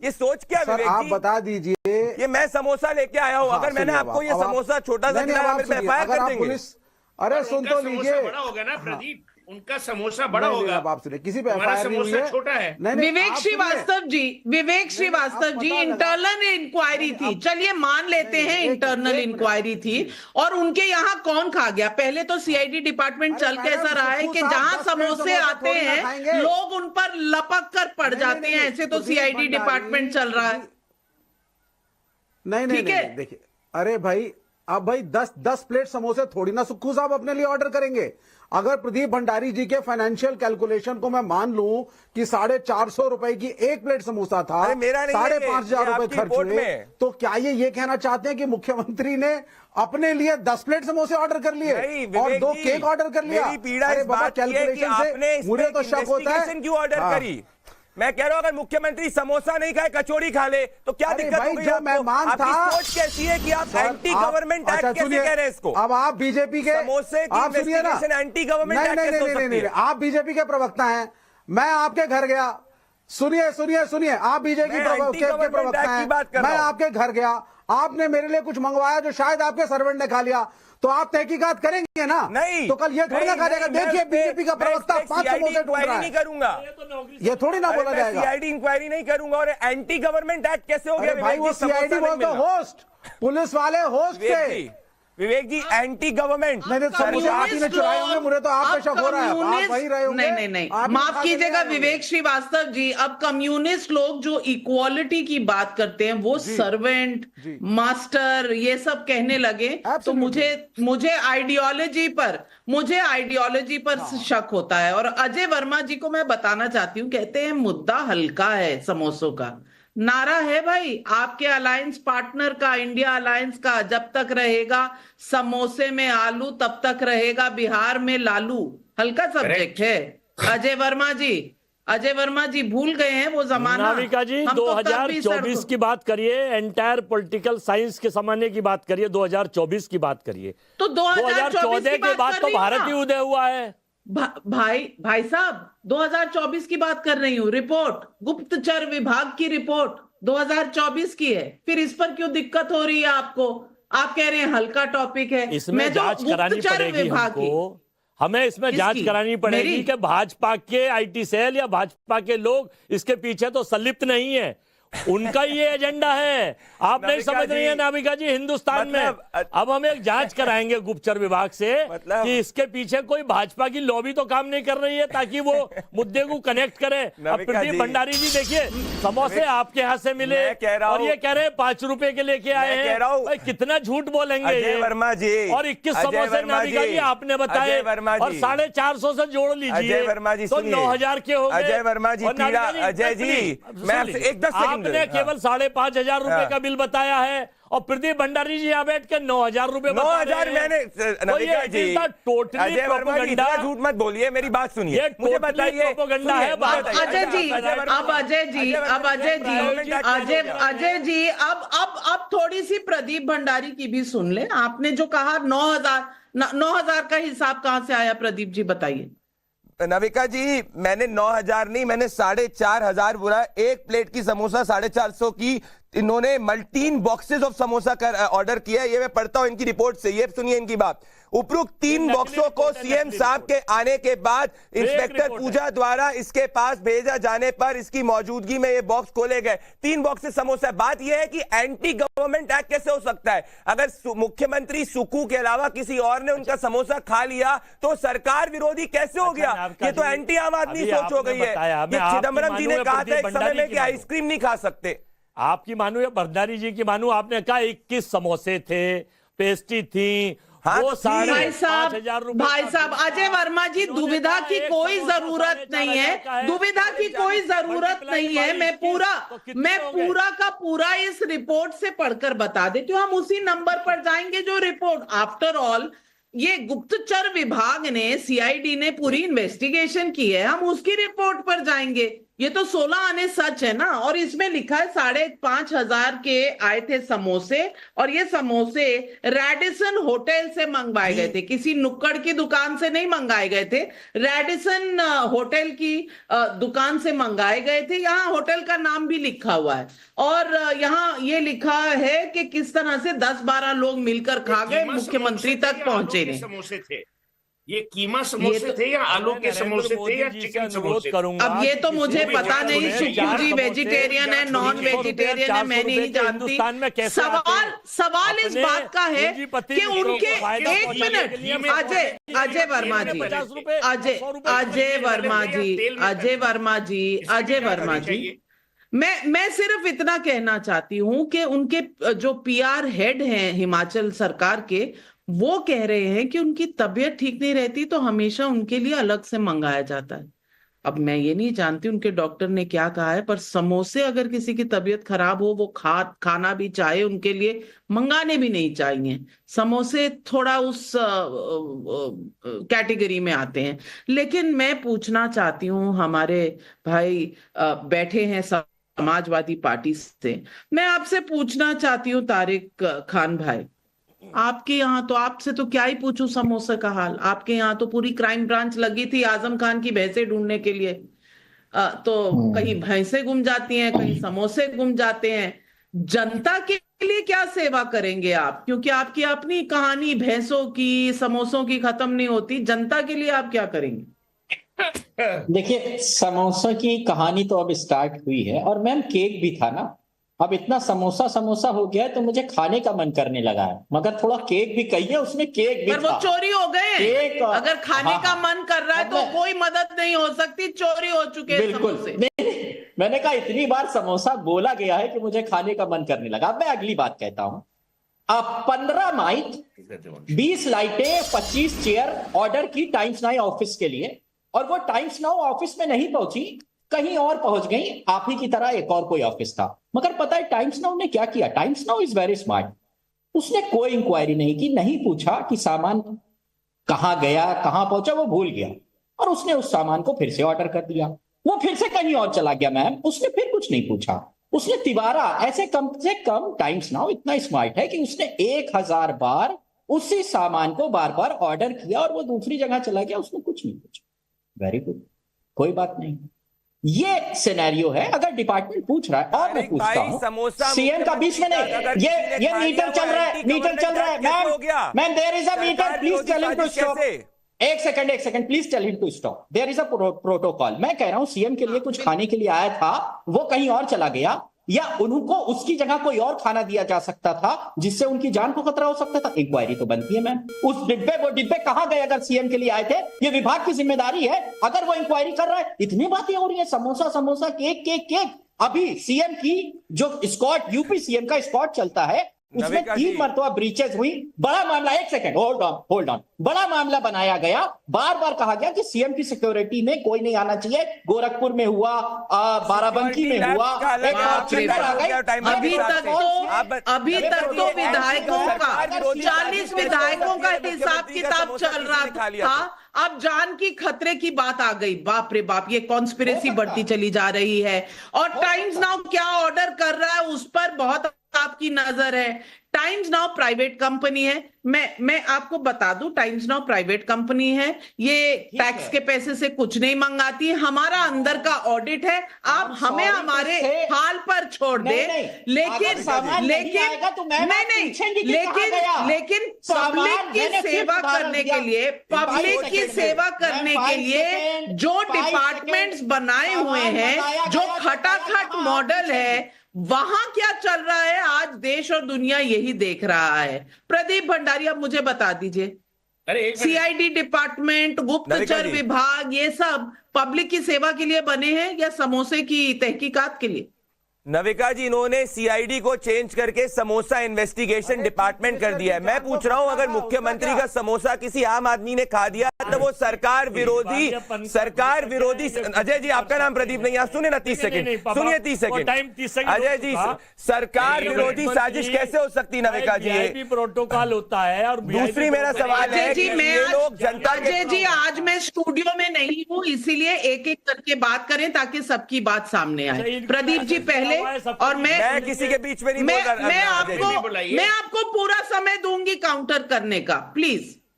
ये सोच क्या सर विवेक आप जी? बता दीजिए। ये मैं समोसा लेके आया हूँ, अगर मैंने आपको ये समोसा छोटा सा खिलाया फिर एफआईआर कर देंगे। पुलिस, अरे सुन तो लीजिए, बड़ा हो गया ना प्रदीप, उनका समोसा बड़ा होगा, आप सुनिए, किसी पे हमारा एफआईआर नहीं हुई है, छोटा है। विवेक श्रीवास्तव जी इंटरनल इंक्वायरी थी, चलिए मान लेते हैं इंटरनल इंक्वायरी थी, और उनके यहाँ कौन खा गया? पहले तो सीआईडी डिपार्टमेंट चल कैसा रहा है कि जहां समोसे आते हैं लोग उन पर लपक कर पड़ जाते हैं, ऐसे तो सीआईडी डिपार्टमेंट चल रहा है। नहीं, देखिए, अरे भाई, अब भाई 10 प्लेट समोसे थोड़ी ना सुक्खू साहब अपने लिए ऑर्डर करेंगे। अगर प्रदीप भंडारी जी के फाइनेंशियल कैलकुलेशन को मैं मान लूं कि 450 रुपए की एक प्लेट समोसा था, 5,500 रुपए खर्च हुए, तो क्या ये कहना चाहते हैं कि मुख्यमंत्री ने अपने लिए 10 प्लेट समोसे ऑर्डर कर लिए और 2 केक ऑर्डर कर लिया? मेरी पीड़ा इस बात की है कि आपने मुझे तो शक होता है क्यों ऑर्डर करी। मैं कह रहा हूं अगर मुख्यमंत्री समोसा नहीं खाए कचौड़ी खा ले तो क्या दिक्कत हो गई आपको? आपकी सोच कैसी है कि आप एंटी गवर्नमेंट एक्ट कैसे कह रहे हैं इसको? अब आप बीजेपी के समोसे की इन्वेस्टिगेशन एंटी गवर्नमेंट एक्ट कैसे हो सकती है? आप बीजेपी के प्रवक्ता हैं, मैं आपके घर गया, सुनिए, आप बीजेपी के प्रवक्ता हैं, मैं आपके घर गया, आपने मेरे लिए कुछ मंगवाया जो शायद आपके सर्वेंट ने खा लिया, तो आप तहकीकात करेंगे ना? नहीं, तो कल ये थोड़ी ना कहा जाएगा देखिए बीजेपी का प्रवक्ता 5 समोसे ढूंढ रहा है। नहीं करूंगा, ये थोड़ी ना बोला जाएगा। सीआईडी इंक्वायरी नहीं करूंगा। और एंटी गवर्नमेंट एक्ट कैसे हो गया? भाई वो सीआईडी बोलते होस्ट, पुलिस वाले होस्ट थे। विवेक जी एंटी गवर्नमेंट मुझे चुराए होंगे, मुझे तो आप पे शक हो रहा है, आप वही रहे होंगे। नहीं, माफ कीजिएगा विवेक श्रीवास्तव जी, अब कम्युनिस्ट लोग जो इक्वालिटी की बात करते हैं वो सर्वेंट, मास्टर ये सब कहने लगे, तो मुझे आइडियोलॉजी पर शक होता है। और अजय वर्मा जी को मैं बताना चाहती हूँ, कहते हैं मुद्दा हल्का है समोसों का, नारा है भाई आपके अलायंस पार्टनर का, इंडिया अलायंस का, जब तक रहेगा समोसे में आलू तब तक रहेगा बिहार में लालू। हल्का सब्जेक्ट है। अजय वर्मा जी भूल गए हैं वो जमाना। नाविका जी 2024 की बात करिए, एंटायर पॉलिटिकल साइंस के जमाने की बात करिए, 2024 की बात करिए, तो 2014 के बाद तो भारत ही उदय हुआ है। भाई साहब 2024 की बात कर रही हूँ, रिपोर्ट गुप्तचर विभाग की रिपोर्ट 2024 की है, फिर इस पर क्यों दिक्कत हो रही है आपको? आप कह रहे हैं हल्का टॉपिक है, इसमें जांच करानी पड़ेगी हमको, हमें इसमें जांच करानी पड़ेगी कि भाजपा के आईटी सेल या भाजपा के लोग इसके पीछे तो संलिप्त नहीं है, उनका ये एजेंडा है। आप नहीं समझ रही है नाविका जी, हिंदुस्तान में अब हम एक जांच कराएंगे गुप्तचर विभाग से कि इसके पीछे कोई भाजपा की लॉबी तो काम नहीं कर रही है ताकि वो मुद्दे को कनेक्ट करे। अब प्रदीप भंडारी जी देखिए, समोसे आपके यहाँ से मिले और ये कह रहे हैं 5 रुपए के लेके आए हैं, भाई कितना झूठ बोलेंगे ये वर्मा जी। और 21 समोसे नाविका जी आपने बताए और 450 से जोड़ लीजिए तो 9,000 के हो गए। अजय वर्मा जी, अजय जी मैं आपसे एक 10 सेकंड, आपने केवल 5,500 रुपए का बिल बताया है और प्रदीप भंडारी जी यहाँ बैठ के 9,000 रुपए 9,000 मैंने नविका जी टोटली प्रोपेगेंडा। झूठ मत बोलिए, मेरी बात सुनिए, मुझे बताइए प्रोपेगेंडा है। अजय जी अब थोड़ी सी प्रदीप भंडारी की भी सुन ले। आपने जो कहा 9,000 का हिसाब कहां से आया प्रदीप जी बताइए। नविका जी मैंने 9,000 नहीं, मैंने 4,500 बोला। एक प्लेट की समोसा 450 की, इन्होंने 3 बॉक्सेस ऑफ समोसा ऑर्डर किया है, ये मैं पढ़ता हूं इनकी रिपोर्ट से, ये सुनिए इनकी बात। उपरोक्त 3 बॉक्सों को सीएम साहब के आने के बाद इंस्पेक्टर पूजा द्वारा इसके पास भेजा जाने पर इसकी मौजूदगी में ये बॉक्स खोले गए। 3 बॉक्सेस समोसा। बात यह है कि एंटी गवर्नमेंट एक्ट कैसे हो सकता है? अगर मुख्यमंत्री सुक्खू के अलावा किसी और ने उनका समोसा खा लिया तो सरकार विरोधी कैसे हो गया? ये तो एंटी आम आदमी सोच हो गई है। ये चिदम्बरम जी ने कहा था एक समय में कि आइसक्रीम नहीं खा सकते। आपकी मानू या भंडारी जी की मानू, आपने कहा 21 समोसे थे, पेस्ट्री थी, वो भाई साहब अजय वर्मा जी, दुविधा की कोई जरूरत नहीं है, दुविधा की कोई जरूरत नहीं है। मैं पूरा का पूरा इस रिपोर्ट से पढ़कर बता देती हूँ, हम उसी नंबर पर जाएंगे जो रिपोर्ट। आफ्टर ऑल ये गुप्तचर विभाग ने, सीआईडी ने पूरी इन्वेस्टिगेशन की है, हम उसकी रिपोर्ट पर जाएंगे। ये तो 16 आने सच है ना, और इसमें लिखा है 5,500 के आए थे समोसे, और ये समोसे रेडिसन होटल से मंगवाए गए थे, किसी नुक्कड़ की दुकान से नहीं मंगाए गए थे, रेडिसन होटल की दुकान से मंगाए गए थे। यहाँ होटल का नाम भी लिखा हुआ है, और यहाँ ये लिखा है कि किस तरह से 10-12 लोग मिलकर खा गए, मुख्यमंत्री तक पहुंचे नहीं। समोसे थे ये, कीमा समोसे थे या आलू के समोसे थे या चिकन समोसे? अब ये तो मुझे पता नहीं, सुप्पू जी वेजिटेरियन है, नॉन वेजिटेरियन है, मैं नहीं जानती। सवाल इस बात का है कि उनके, एक मिनट, अजय वर्मा जी, मैं सिर्फ इतना कहना चाहती हूं कि उनके जो पीआर हेड हैं हिमाचल सरकार के, वो कह रहे हैं कि उनकी तबीयत ठीक नहीं रहती तो हमेशा उनके लिए अलग से मंगाया जाता है। अब मैं ये नहीं जानती उनके डॉक्टर ने क्या कहा है, पर समोसे अगर किसी की तबीयत खराब हो, वो खाना भी चाहे, उनके लिए मंगाने भी नहीं चाहिए। समोसे थोड़ा उस कैटेगरी में आते हैं। लेकिन मैं पूछना चाहती हूँ, हमारे भाई बैठे हैं समाजवादी पार्टी से, मैं आपसे पूछना चाहती हूँ तारिक खान भाई, आपके यहाँ तो, आपसे तो क्या ही पूछूं समोसे का हाल, आपके यहाँ तो पूरी क्राइम ब्रांच लगी थी आजम खान की भैंसे ढूंढने के लिए। तो कहीं भैंसे गुम जाती हैं, कहीं समोसे गुम जाते हैं। जनता के लिए क्या सेवा करेंगे आप? क्योंकि आपकी अपनी कहानी भैंसों की, समोसों की खत्म नहीं होती। जनता के लिए आप क्या करेंगे? देखिए, समोसों की कहानी तो अब स्टार्ट हुई है, और मैम केक भी था ना। अब इतना समोसा हो गया है तो मुझे खाने का मन करने लगा है, मगर थोड़ा केक भी कहिए, उसमें केक भी पर वो था। चोरी हो गए। केक, अगर खाने का मन कर रहा है तो कोई मदद नहीं हो सकती, चोरी हो चुके हैं समोसे। मैंने कहा इतनी बार समोसा बोला गया है कि मुझे खाने का मन करने लगा। मैं अगली बात कहता हूं, अब 15 माइक, 20 लाइटें, 25 चेयर ऑर्डर की टाइम्स नाउ ऑफिस के लिए, और वो टाइम्स नाउ ऑफिस में नहीं पहुंची, कहीं और पहुंच गई। आप ही की तरह एक और कोई ऑफिस था। मगर पता है टाइम्स नाउ ने क्या किया? Times now is very smart. उसने कोई इंक्वायरी नहीं की, नहीं पूछा कि सामान कहां गया, कहां पहुंचा, वो भूल गया, और उसने उस सामान को फिर से ऑर्डर कर दिया। वो फिर से कहीं और चला गया मैम, उसने फिर कुछ नहीं पूछा, उसने तिबारा ऐसे कम से कम। टाइम्स नाउ इतना स्मार्ट है कि उसने 1000 बार उसी सामान को बार बार ऑर्डर किया, और वो दूसरी जगह चला गया, उसने कुछ नहीं पूछा। वेरी गुड, कोई बात नहीं। ये सिनेरियो है। अगर डिपार्टमेंट पूछ रहा है, और मैं पूछता हूं, सीएम का 20 मिनट, ये मीटर चल रहा है, ma'am there is a meter, please tell him to stop. एक second, please tell him to stop, there is a protocol. मैं कह रहा हूं सीएम के लिए कुछ खाने के लिए आया था, वो कहीं और चला गया, या उनको उसकी जगह कोई और खाना दिया जा सकता था जिससे उनकी जान को खतरा हो सकता था। इंक्वायरी तो बनती है मैम, उस वो डिब्बे कहां गए? अगर सीएम के लिए आए थे, ये विभाग की जिम्मेदारी है। अगर वो इंक्वायरी कर रहा है, इतनी बातें हो रही है, समोसा, केक। अभी सीएम की जो स्क्वाड, यूपी सीएम का स्क्वाड चलता है, उसमें 3 मरतबा ब्रीचेज हुई। बड़ा मामला, एक सेकंड, होल्ड ऑन, बड़ा मामला बनाया गया। बार बार कहा गया कि सीएम की सिक्योरिटी में कोई नहीं आना चाहिए। गोरखपुर में हुआ, बाराबंकी में हुआ, अभी तक तो विधायकों का 40 विधायकों का हिसाब किताब चल रहा था। अब जान की खतरे की बात आ गई। बाप रे बाप, ये कॉन्स्पिरेसी बढ़ती चली जा रही है। और टाइम्स नाउ क्या ऑर्डर कर रहा है उस पर बहुत आपकी नजर है। टाइम्स नाउ प्राइवेट कंपनी है। मैं आपको बता दूं, टाइम्स नाउ प्राइवेट कंपनी है, ये टैक्स के पैसे से कुछ नहीं मंगाती है। हमारा अंदर का ऑडिट है, आप हमें हमारे हाल पर छोड़ दे। लेकिन पब्लिक की सेवा करने के लिए जो डिपार्टमेंट्स बनाए हुए हैं, जो खटाखट मॉडल है, वहां क्या चल रहा है आज देश और दुनिया यही देख रहा है। प्रदीप भंडारी, अब मुझे बता दीजिए, सीआईडी डिपार्टमेंट, गुप्तचर विभाग, ये सब पब्लिक की सेवा के लिए बने हैं या समोसे की तहकीकात के लिए? नविका जी, इन्होंने सीआईडी को चेंज करके समोसा इन्वेस्टिगेशन डिपार्टमेंट कर दिया है। मैं पूछ रहा हूं, अगर मुख्यमंत्री का समोसा किसी आम आदमी ने खा दिया तो वो सरकार विरोधी अजय जी, आपका नाम प्रदीप नहीं, आप सुनिए ना 30 सेकंड, सुनिए 30 सेकंड। अजय जी, सरकार विरोधी साजिश कैसे हो सकती नविका जी? प्रोटोकॉल होता है। और दूसरी मेरा सवाल है कि ये लोग जनता के... अजय जी, आज मैं स्टूडियो में नहीं हूं, इसीलिए एक एक करके बात करें ताकि सबकी बात सामने आए। प्रदीप जी पहले, और मैं किसी के बीच में नहीं बोल रहा। मैं आपको पूरा समय दूंगी काउंटर करने का, प्लीज।